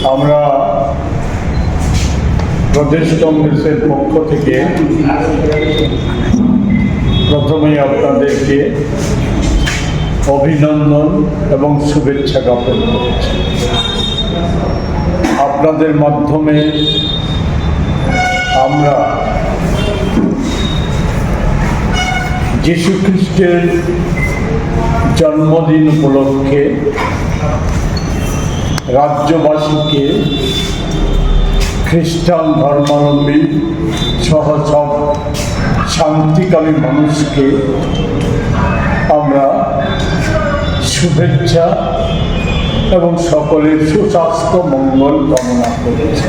আমরা প্রদেশ কংগ্রেসের পক্ষ থেকে প্রথমেই আপনাদেরকে অভিনন্দন এবং শুভেচ্ছা জ্ঞাপন করছি। আপনাদের মাধ্যমে আমরা যীশু খ্রিস্টের জন্মদিন উপলক্ষে রাজ্যবাসীকে, খ্রিস্টান ধর্মাবলম্বী সহ সব শান্তিকামী মানুষকে আমরা শুভেচ্ছা এবং সকলের সুস্বাস্থ্য মঙ্গল কামনা করেছি।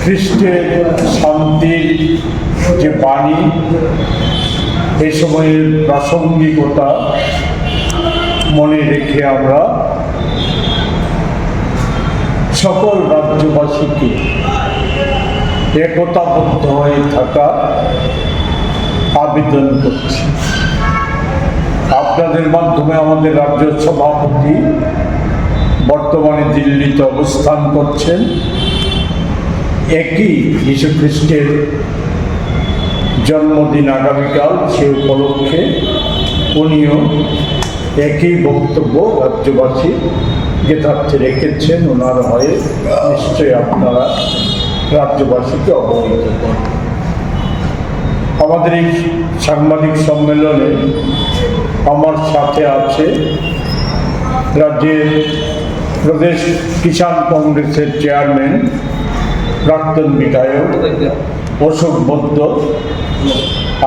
খ্রিস্টের শান্তির যে বাণী, এই সময়ের প্রাসঙ্গিকতা মনে রেখে আমরা সকল রাজ্যবাসীকে একতাবদ্ধ হয়ে থাকা আবেদন করছি। আপনাদের মাধ্যমে আমাদের রাজ্য সভাপতি বর্তমানে দিল্লিতে অবস্থান করছেন। একই যীশু খ্রিস্টের জন্মদিন আগামীকাল, সে উপলক্ষে উনিও একই বক্তব্য রাজ্যবাসী জ্ঞাতার্থে রেখেছেন। ওনার হয়ে নিশ্চয়ই আপনারা রাজ্যবাসীকে অবহিত করেন। আমাদের এই সাংবাদিক সম্মেলনে আমার সাথে আছে রাজ্যের প্রদেশ কিষাণ কংগ্রেসের চেয়ারম্যান, প্রাক্তন বিধায়ক অশোক বৈদ্য,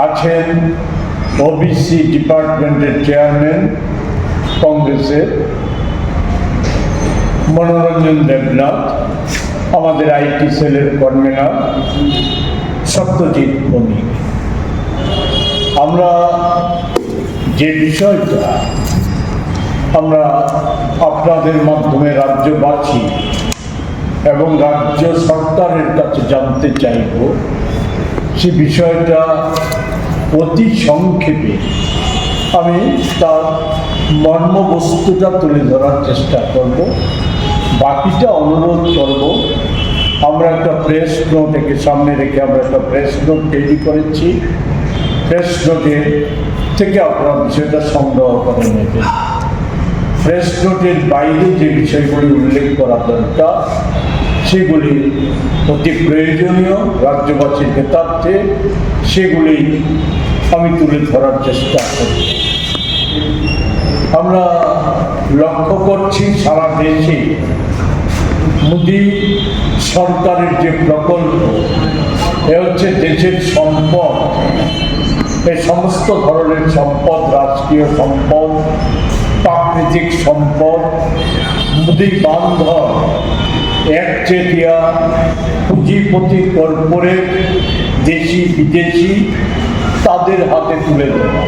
আছেন ওবিসি ডিপার্টমেন্টের চেয়ারম্যান কংগ্রেসের মনোরঞ্জন দেবনাথ, আমাদের আইটি সেলের কনভেনার সত্যজিৎ বণিক। আমরা যে বিষয়টা আমরা আপনাদের মাধ্যমে রাজ্যবাসী এবং রাজ্য সরকারের কাছে জানতে চাইব, সে বিষয়টা অতি সংক্ষেপে আমি তার মর্মবস্তুটা তুলে ধরার চেষ্টা করব। বাকিটা অনুরোধ করব, আমরা একটা প্রেস নোট একে সামনে রেখে আমরা একটা প্রেস নোট তৈরি করেছি। প্রেস নোটে থেকে আপনারা বিষয়টা সংগ্রহ করে নেবেন। প্রেস নোটের বাইরে যে বিষয়গুলি উল্লেখ করা দরকার সেগুলি অতি প্রয়োজনীয় রাজ্যবাসীর ক্ষেত্রে, সেগুলি আমি তুলে ধরার চেষ্টা করি। আমরা লক্ষ্য করছি সারা দেশে মোদী সরকারের যে প্রকল্প, এ হচ্ছে দেশের সম্পদ, এই সমস্ত ধরনের সম্পদ, রাষ্ট্রীয় সম্পদ, প্রাকৃতিক সম্পদ, মোদী বান্ধব একচেটিয়া পুঁজিপতি কর্পোরেট, দেশি বিদেশি, তাদের হাতে তুলে দেওয়া,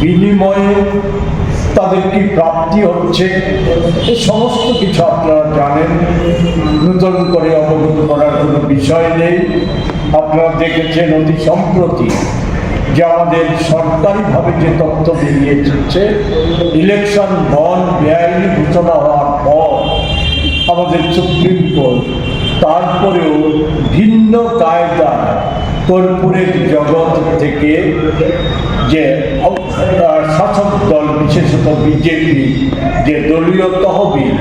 বিনিময়ে তাদের কি প্রাপ্তি হচ্ছে, এই সমস্ত কিছু আপনারা জানেন। নতুন করে অবগত করার কোনো বিষয় নেই। আপনারা দেখেছেন অতি সম্প্রতি যে আমাদের সরকারিভাবে যে তথ্য বেরিয়ে এসেছে, ইলেকশন বন্ড বেআইনি ঘোষণা হওয়ার পর আমাদের সুপ্রিম কোর্ট তারপরেও ভিন্ন কায়দায় কর্পোরেট জগৎ থেকে যে শাসক দল, বিশেষত বিজেপি, যে দলীয় তহবিল,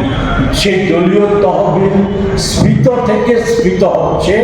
সেই দলীয় তহবিল স্ফীত থেকে স্ফীত হচ্ছে।